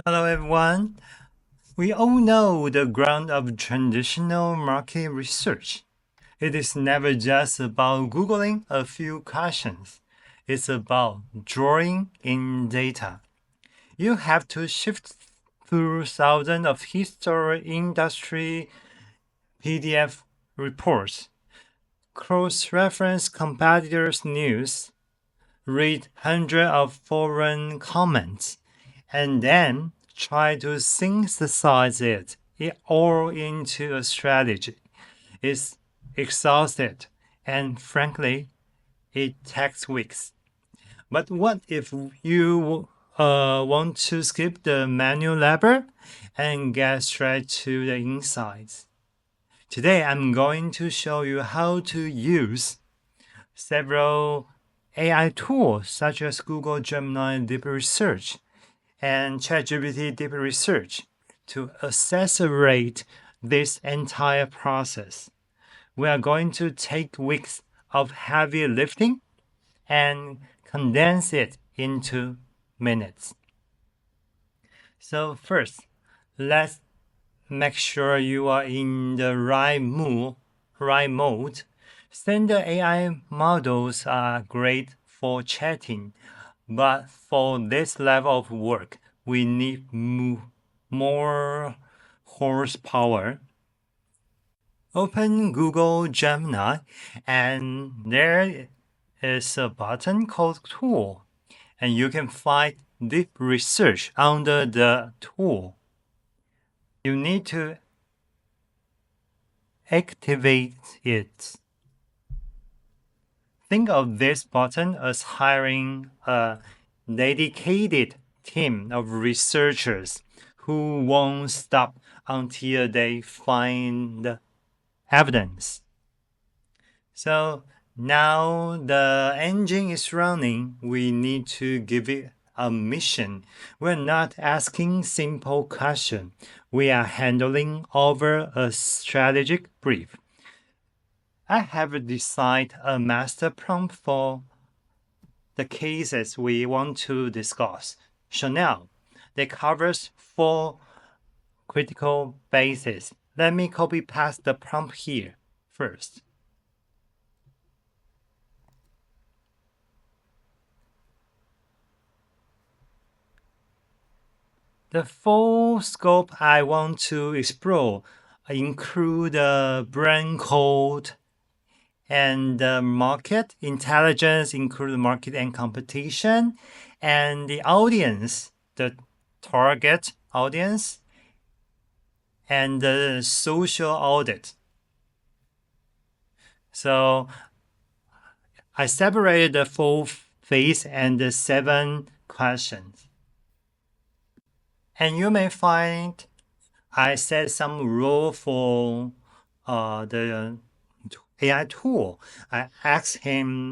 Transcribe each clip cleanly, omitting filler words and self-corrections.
Hello, everyone. We all know the ground of traditional market research. It is never just about Googling a few questions. It's about drawing in data. You have to shift through thousands of history industry PDF reports, cross-reference competitors' news, read hundreds of foreign comments, and then try to synthesize it all into a strategy. It's exhausted, and frankly, it takes weeks. But what if you want to skip the manual labor and get straight to the insights? Today, I'm going to show you how to use several AI tools such as Google Gemini Deep Research and ChatGPT Deep Research to accelerate this entire process. We are going to take weeks of heavy lifting and condense it into minutes. So first, let's make sure you are in the right mode. Standard AI models are great for chatting, but for this level of work, we need more horsepower. Open Google Gemini, and there is a button called Tool, and you can find Deep Research under the tool. You need to activate it. Think of this button as hiring a dedicated team of researchers who won't stop until they find evidence. So now the engine is running, we need to give it a mission. We're not asking simple questions. We are handling over a strategic brief. I have designed a master prompt for the cases we want to discuss. Chanel, that covers 4 critical bases. Let me copy paste the prompt here first. The full scope I want to explore include the brand code and the market intelligence, include market and competition, and the audience, the target audience, and the social audit. So I separated the 4 phase and the 7 questions. And you may find I set some rule for the AI tool. I asked it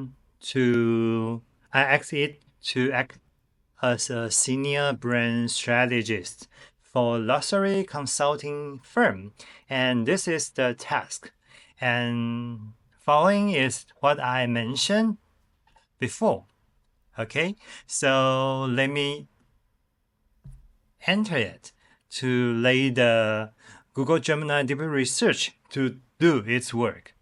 to act as a senior brand strategist for luxury consulting firm. And this is the task. And following is what I mentioned before. Okay, so let me enter it to lay the Google Gemini Deep Research to do its work.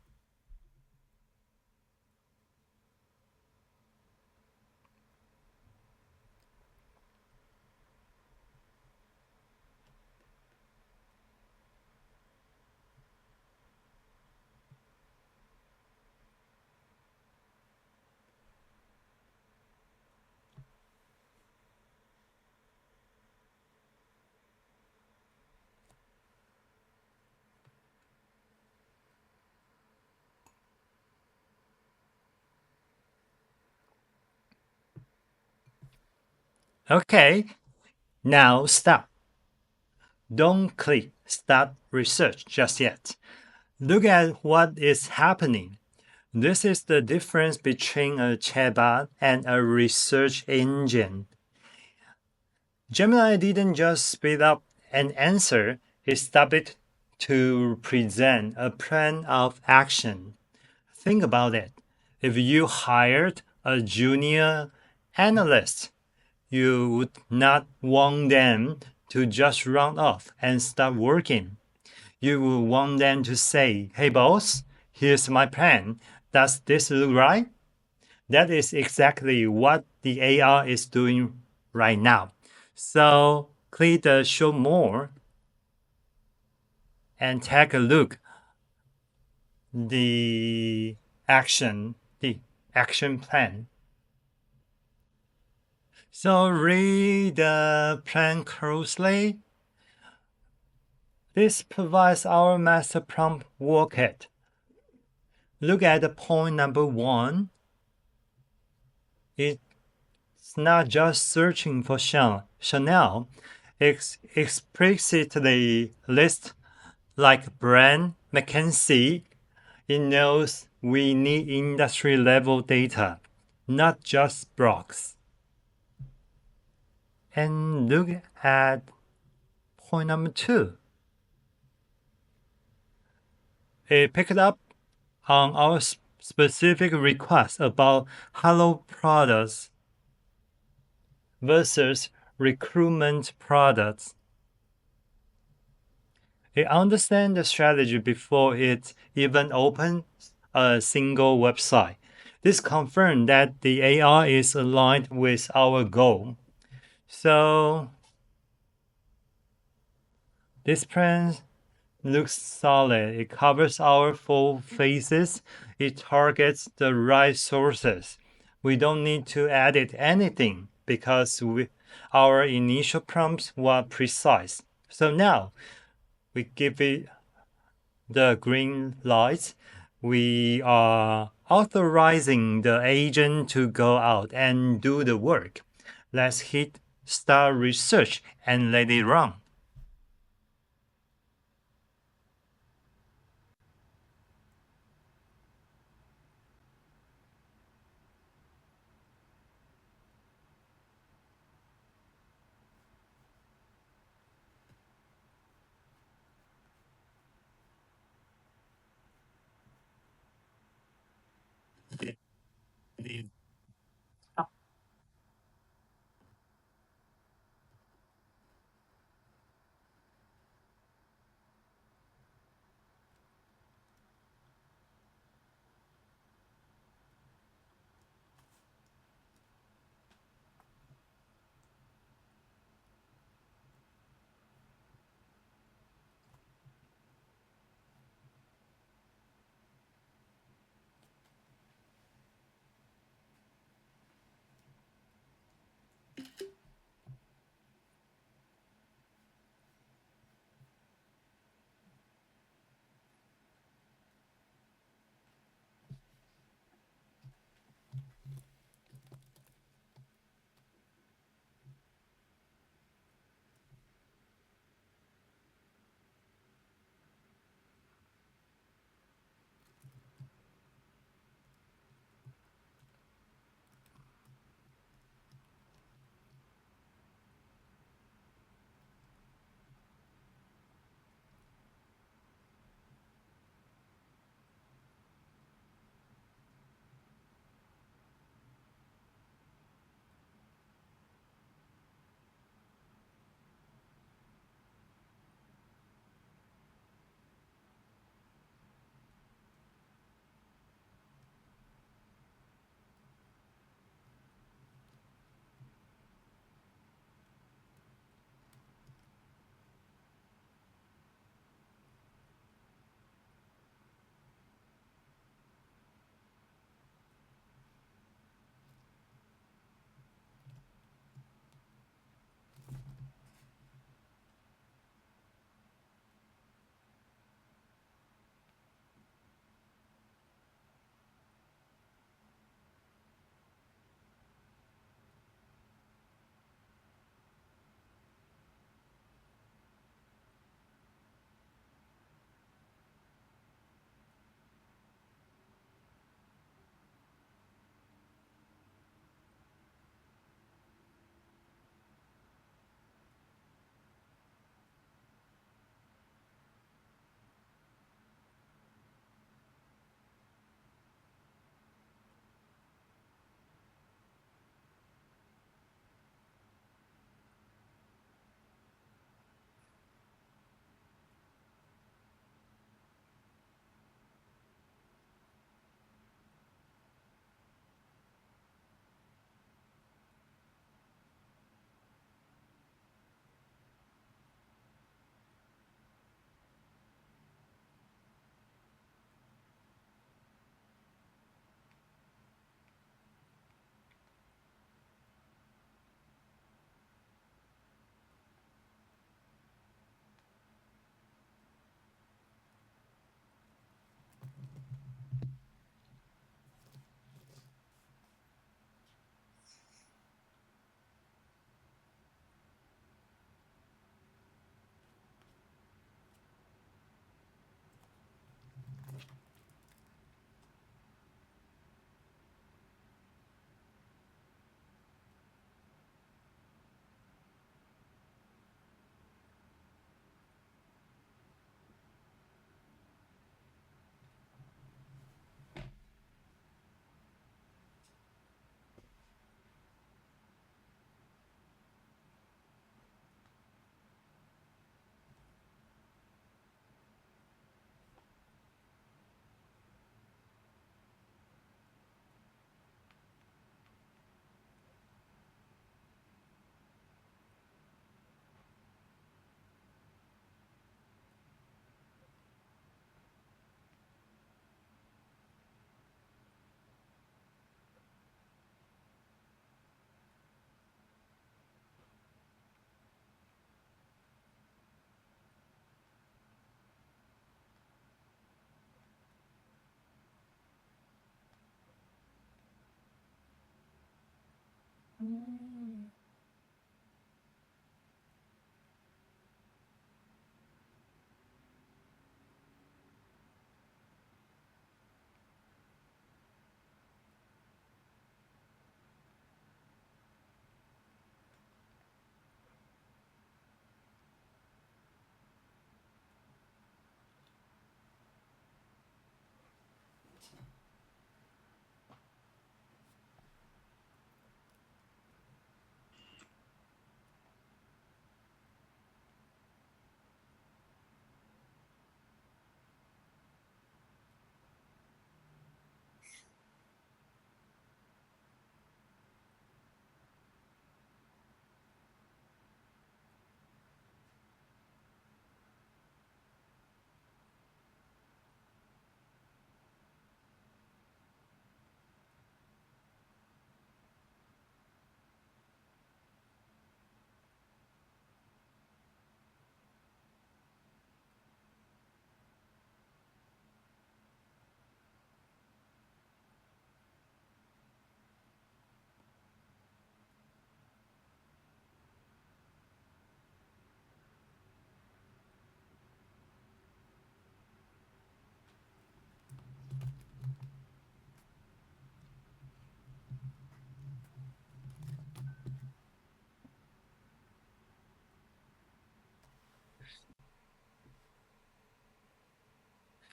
Okay, now stop. Don't click Start Research just yet. Look at what is happening. This is the difference between a chatbot and a research engine. Gemini didn't just speed up an answer, it stopped to present a plan of action. Think about it. If you hired a junior analyst, you would not want them to just run off and start working. You will want them to say, "Hey boss, here's my plan. Does this look right?" That is exactly what the AI is doing right now. So click the show more and take a look the action plan. So read the plan closely. This provides our master prompt workit. Look at the point number 1. It's not just searching for Chanel. It explicitly lists like brand McKinsey. It knows we need industry level data, not just blogs. And look at point number 2. It picked up on our specific request about Hello products versus recruitment products. It understands the strategy before it even opens a single website. This confirms that the AI is aligned with our goal. So this plan looks solid. It covers our full phases. It targets the right sources. We don't need to edit anything because our initial prompts were precise. So now we give it the green light. We are authorizing the agent to go out and do the work. Let's hit start research and let it run.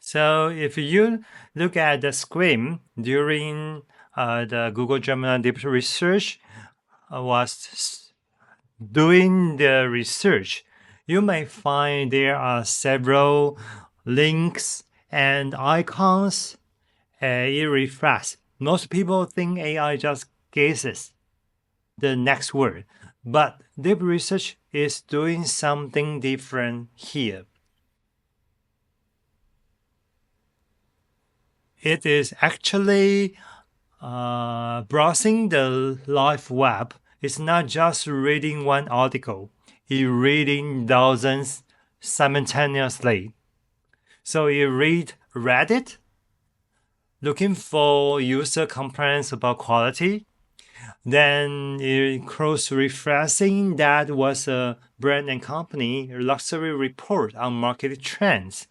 So if you look at the screen during the Google Gemini deep research was doing the research, you may find there are several links and icons. It reflects. Most people think AI just guesses the next word, but deep research is doing something different here. It is actually browsing the live web. It's not just reading one article, it's reading dozens simultaneously. So you read Reddit, looking for user complaints about quality. Then you cross-referencing that was a brand and company luxury report on market trends.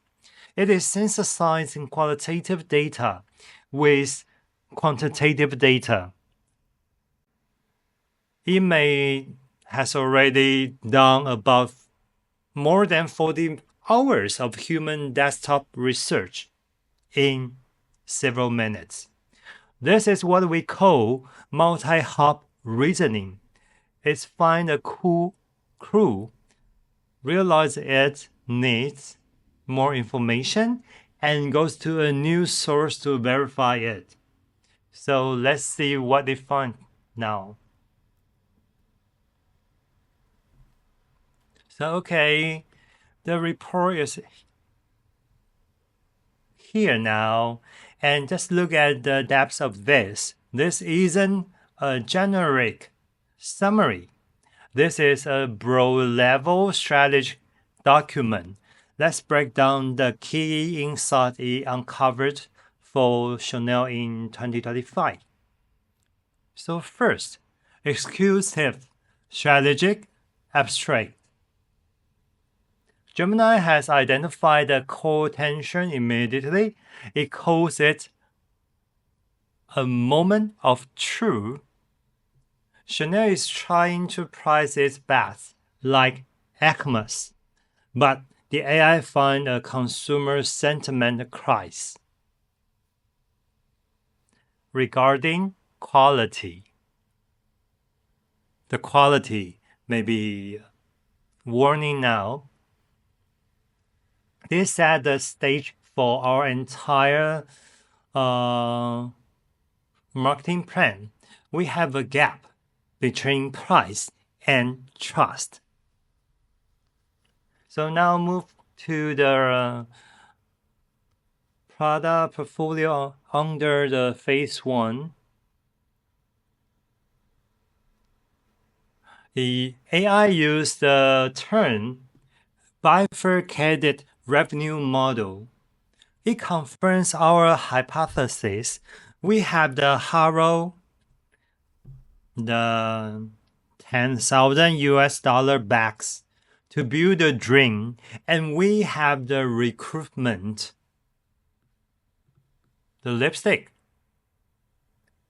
It is synthesizing qualitative data with quantitative data. It has already done about more than 40 hours of human desktop research in several minutes. This is what we call multi-hop reasoning. It's find a cool clue, realize it needs more information, and goes to a new source to verify it. So let's see what they find now. So okay, the report is here now, and just look at the depth of this. This isn't a generic summary. This is a broad-level strategy document. Let's break down the key insights it uncovered for Chanel in 2025. So first, exclusive, strategic, abstract. Gemini has identified the core tension immediately. It calls it a moment of truth. Chanel is trying to price its bags like Hermès, but the AI find a consumer sentiment crisis regarding quality. The quality may be warning now. This set the stage for our entire marketing plan. We have a gap between price and trust. So now move to the product portfolio under the phase 1. The AI used the term bifurcated revenue model. It confirms our hypothesis. We have the hollow the 10,000 US dollar bags to build a dream, and we have the recruitment, the lipstick,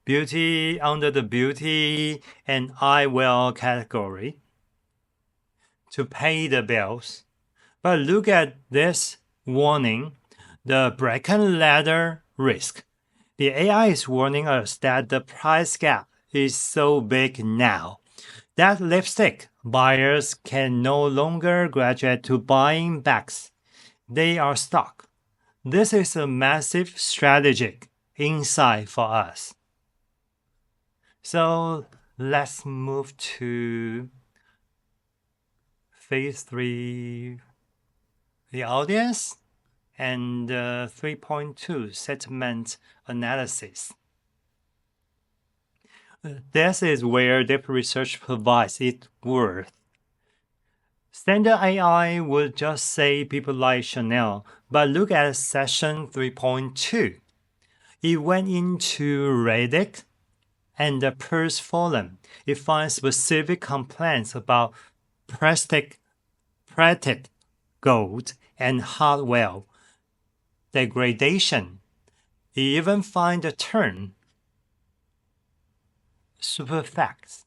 beauty under the beauty and eyewear category to pay the bills. But look at this warning, the broken ladder risk. The AI is warning us that the price gap is so big now that lipstick buyers can no longer graduate to buying bags. They are stuck. This is a massive strategic insight for us. So let's move to phase 3, the audience, and 3.2, sentiment analysis. This is where deep research provides its worth. Standard AI would just say people like Chanel, but look at session 3.2. It went into Reddit and the Purse Forum. It finds specific complaints about plastic gold and hardware degradation. It even finds the term superfacts.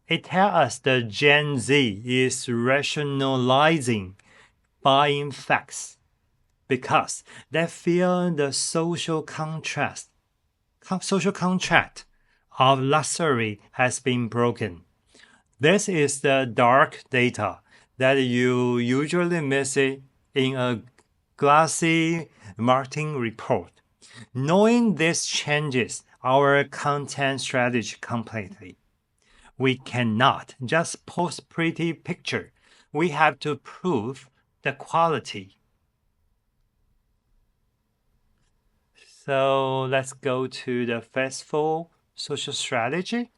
It tells us that Gen Z is rationalizing buying facts because they feel the social contract of luxury has been broken. This is the dark data that you usually miss it in a glossy marketing report. Knowing this changes our content strategy completely. We cannot just post pretty picture. We have to prove the quality. So let's go to the festival social strategy.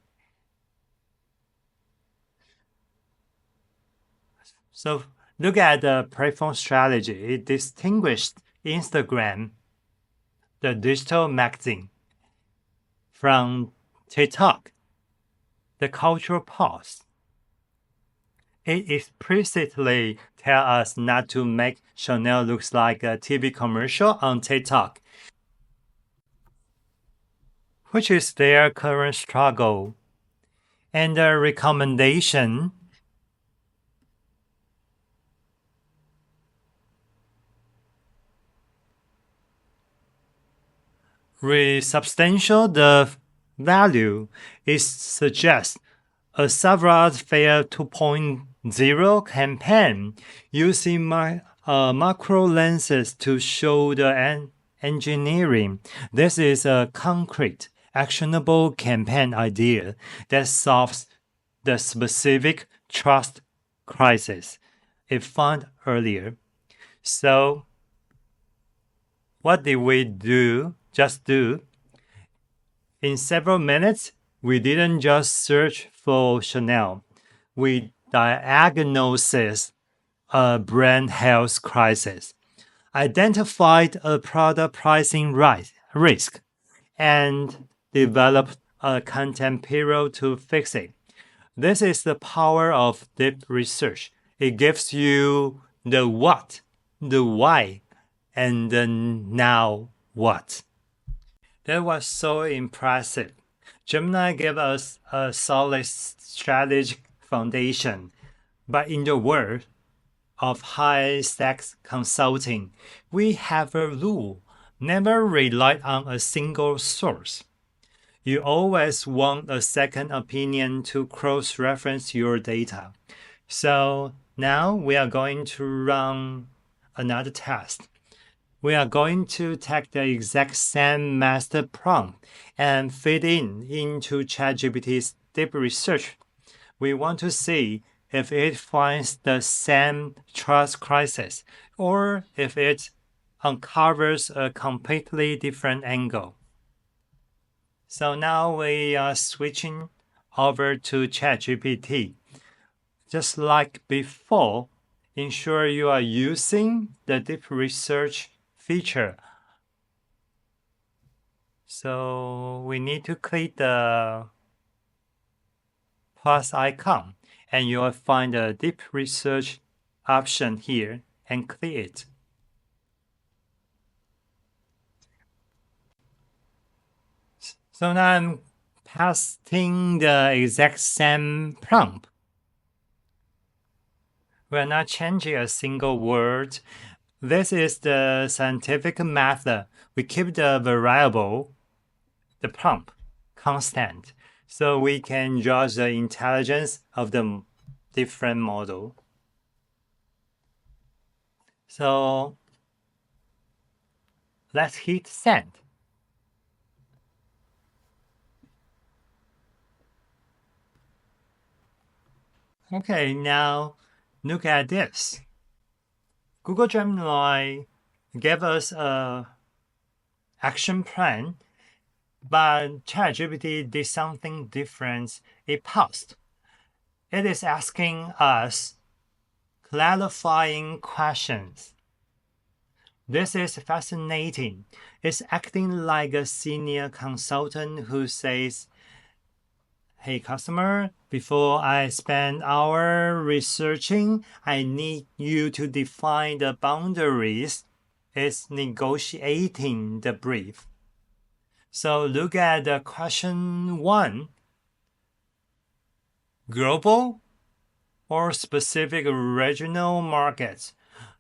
So look at the platform strategy. It distinguished Instagram, the digital magazine, from TikTok, the cultural pause. It explicitly tells us not to make Chanel look like a TV commercial on TikTok, which is their current struggle. And the recommendation substantial the value. It suggests a Savoir Faire 2.0 campaign using macro lenses to show the engineering. This is a concrete, actionable campaign idea that solves the specific trust crisis it found earlier. So, what did we just do? In several minutes, we didn't just search for Chanel. We diagnosed a brand health crisis, identified a product pricing risk, and developed a content pillar to fix it. This is the power of deep research. It gives you the what, the why, and the now what. That was so impressive. Gemini gave us a solid strategic foundation, but in the world of high-stakes consulting, we have a rule: never rely on a single source. You always want a second opinion to cross-reference your data. So now we are going to run another test. We are going to take the exact same master prompt and feed into ChatGPT's deep research. We want to see if it finds the same trust crisis or if it uncovers a completely different angle. So now we are switching over to ChatGPT. Just like before, ensure you are using the deep research feature. So we need to click the plus icon, and you'll find a deep research option here and click it. So now I'm pasting the exact same prompt. We're not changing a single word. This is the scientific method. We keep the variable, the prompt, constant, so we can judge the intelligence of the different model. So let's hit send. Okay, now look at this. Google Gemini gave us a action plan, but ChatGPT did something different. It paused. It is asking us clarifying questions. This is fascinating. It's acting like a senior consultant who says, "Hey customer, before I spend hours researching, I need you to define the boundaries." It's negotiating the brief. So look at the question 1. Global or specific regional markets?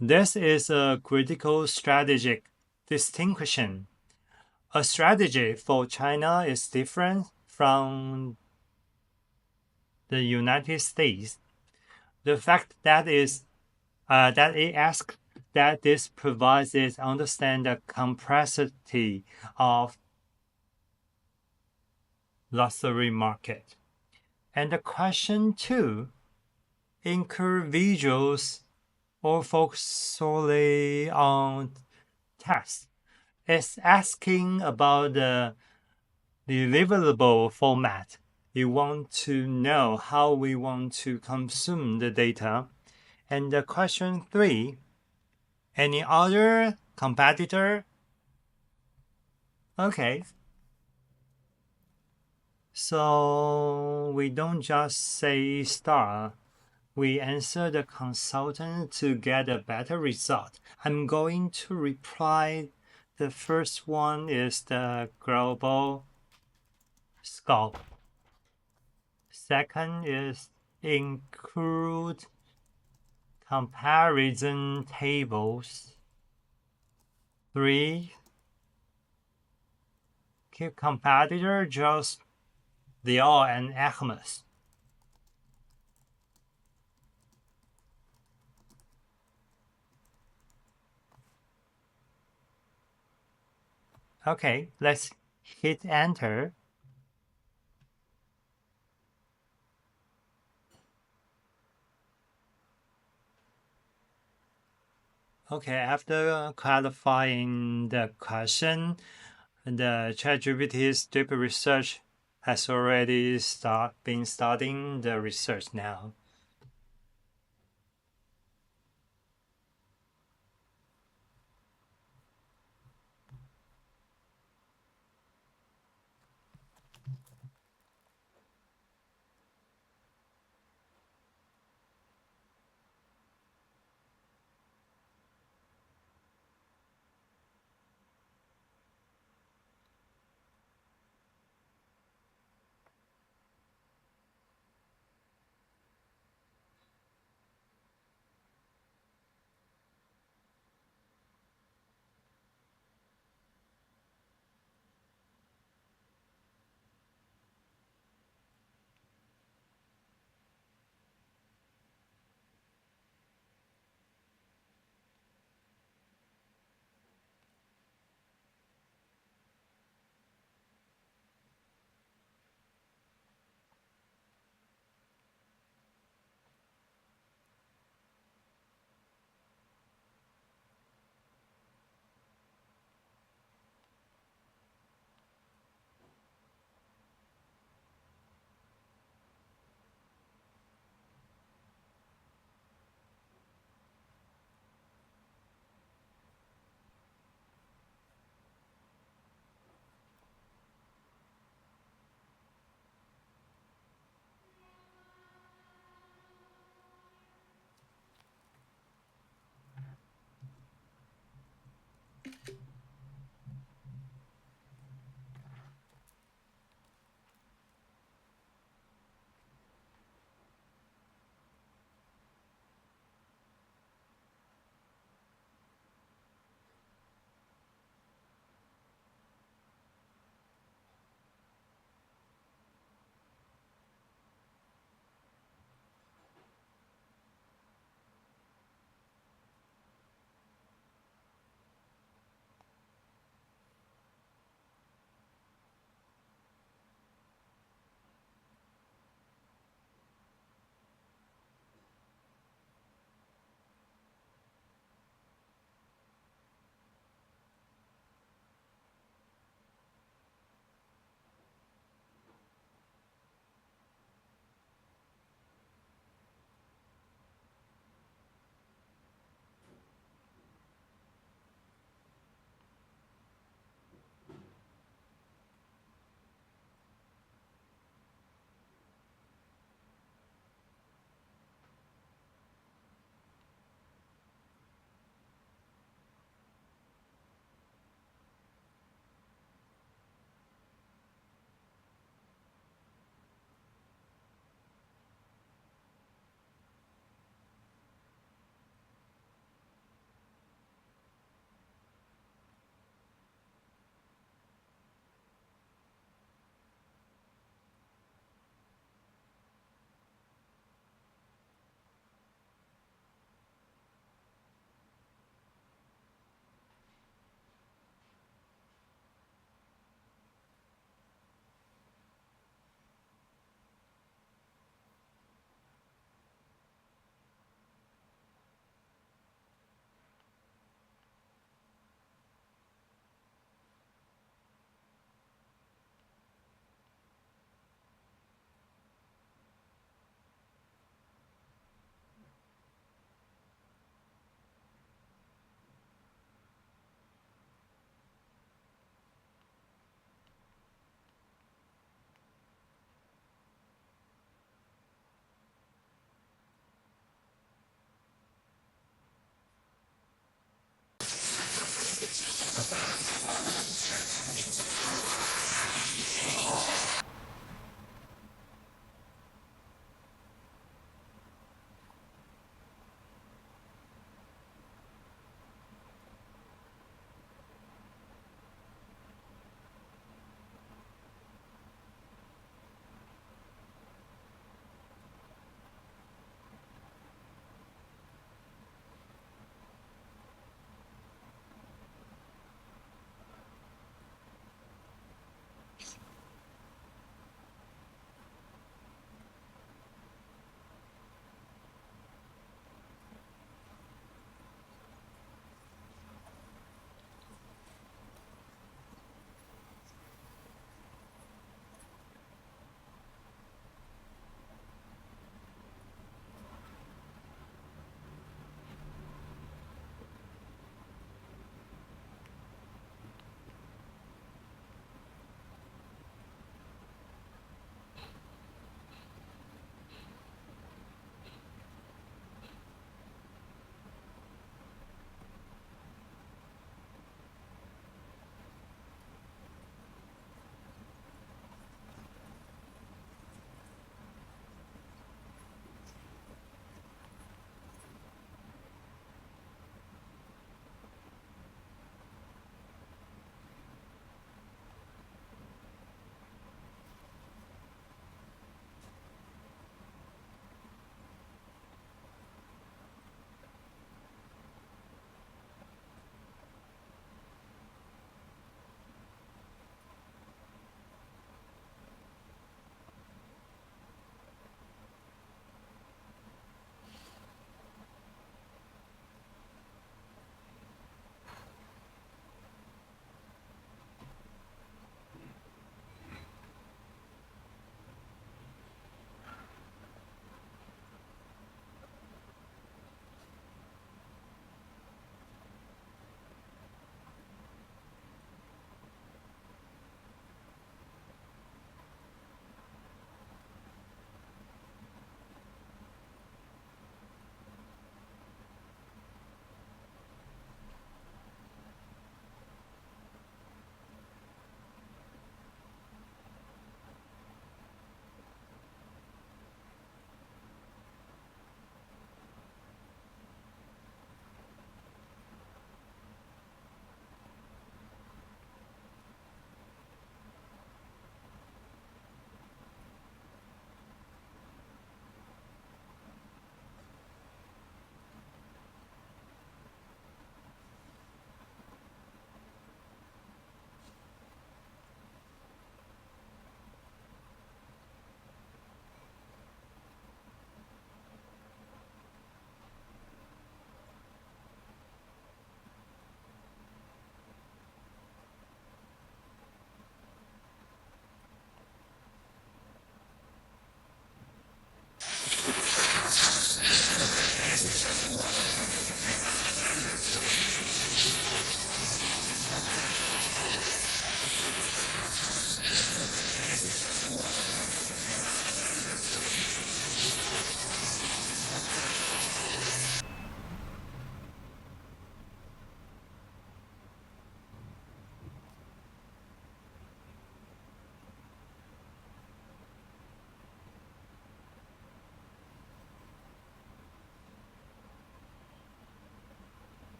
This is a critical strategic distinction. A strategy for China is different from the United States. The fact that it asks that this provides it understand the complexity of luxury market. And the question 2, individuals or focus solely on text, is asking about the deliverable format. You want to know how we want to consume the data. And the question 3, any other competitor? Okay. So we don't just say star. We answer the consultant to get a better result. I'm going to reply. The first one is the global scope. Second is include comparison tables. 3, keep competitor just Dior and Hermès. Okay, let's hit enter. Okay, after clarifying the question, the ChatGPT's deep research has already been starting the research now.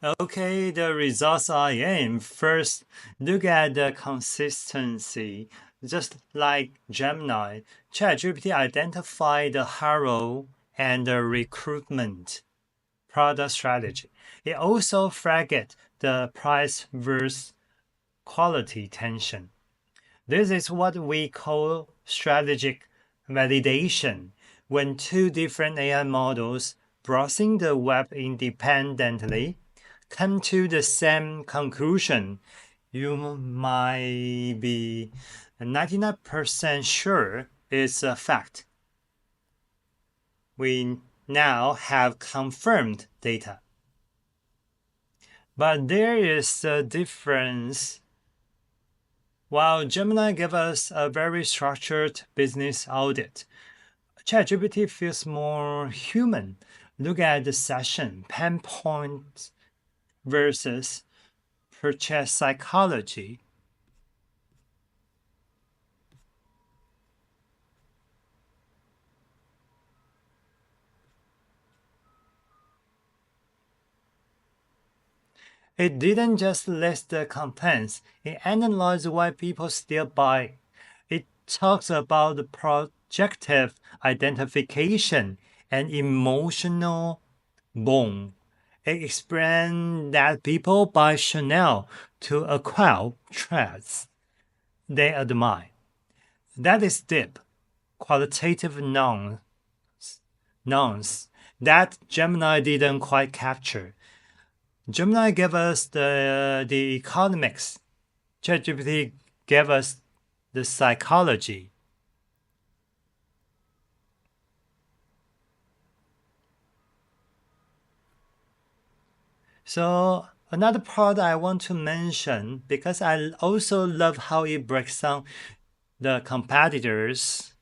Okay, the results are in. First, look at the consistency. Just like Gemini, ChatGPT identified the hero and the recruitment product strategy. It also flagged the price versus quality tension. This is what we call strategic validation. When two different AI models browsing the web independently come to the same conclusion, you might be 99% sure it's a fact. We now have confirmed data. But there is a difference. While Gemini gave us a very structured business audit, ChatGPT feels more human. Look at the session, pain points versus purchase psychology. It didn't just list the complaints, it analyzed why people still buy. It talks about the projective identification and emotional bond. It explained that people buy Chanel to acquire traits they admire. That is deep, qualitative nouns that Gemini didn't quite capture. Gemini gave us the economics. ChatGPT gave us the psychology. So another part I want to mention, because I also love how it breaks down the competitors.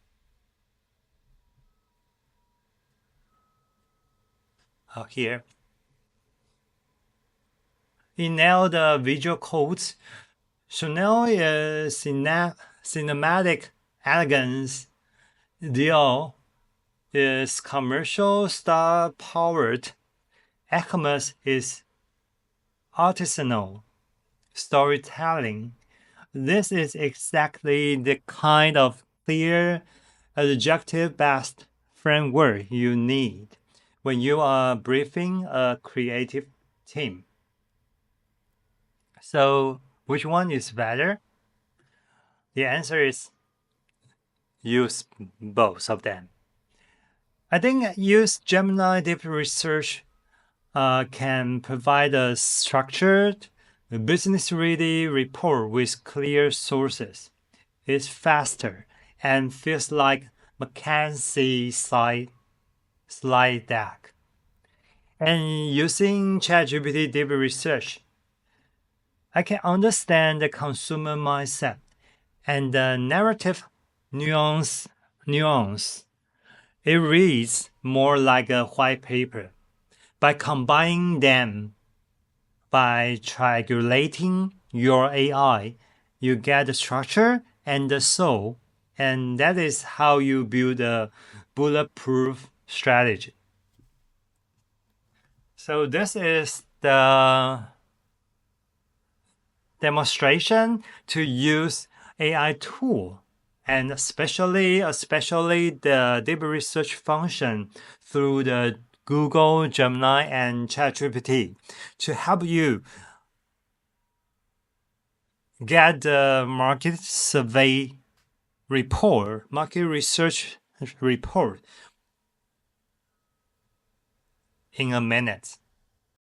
Here. It nailed the visual codes. Chanel is cinematic elegance. Dior is commercial star powered. Hermès is artisanal storytelling. This is exactly the kind of clear, adjective-based framework you need when you are briefing a creative team. So, which one is better? The answer is use both of them. I think use Gemini Deep Research can provide a structured, business-ready report with clear sources. It's faster and feels like McKinsey slide deck. And using ChatGPT Deep Research, I can understand the consumer mindset and the narrative nuance. It reads more like a white paper. By combining them, by triangulating your AI, you get the structure and the soul, and that is how you build a bulletproof strategy. So this is the demonstration to use AI tool, and especially the deep research function through the Google, Gemini, and ChatGPT to help you get the market survey report, market research report in a minute.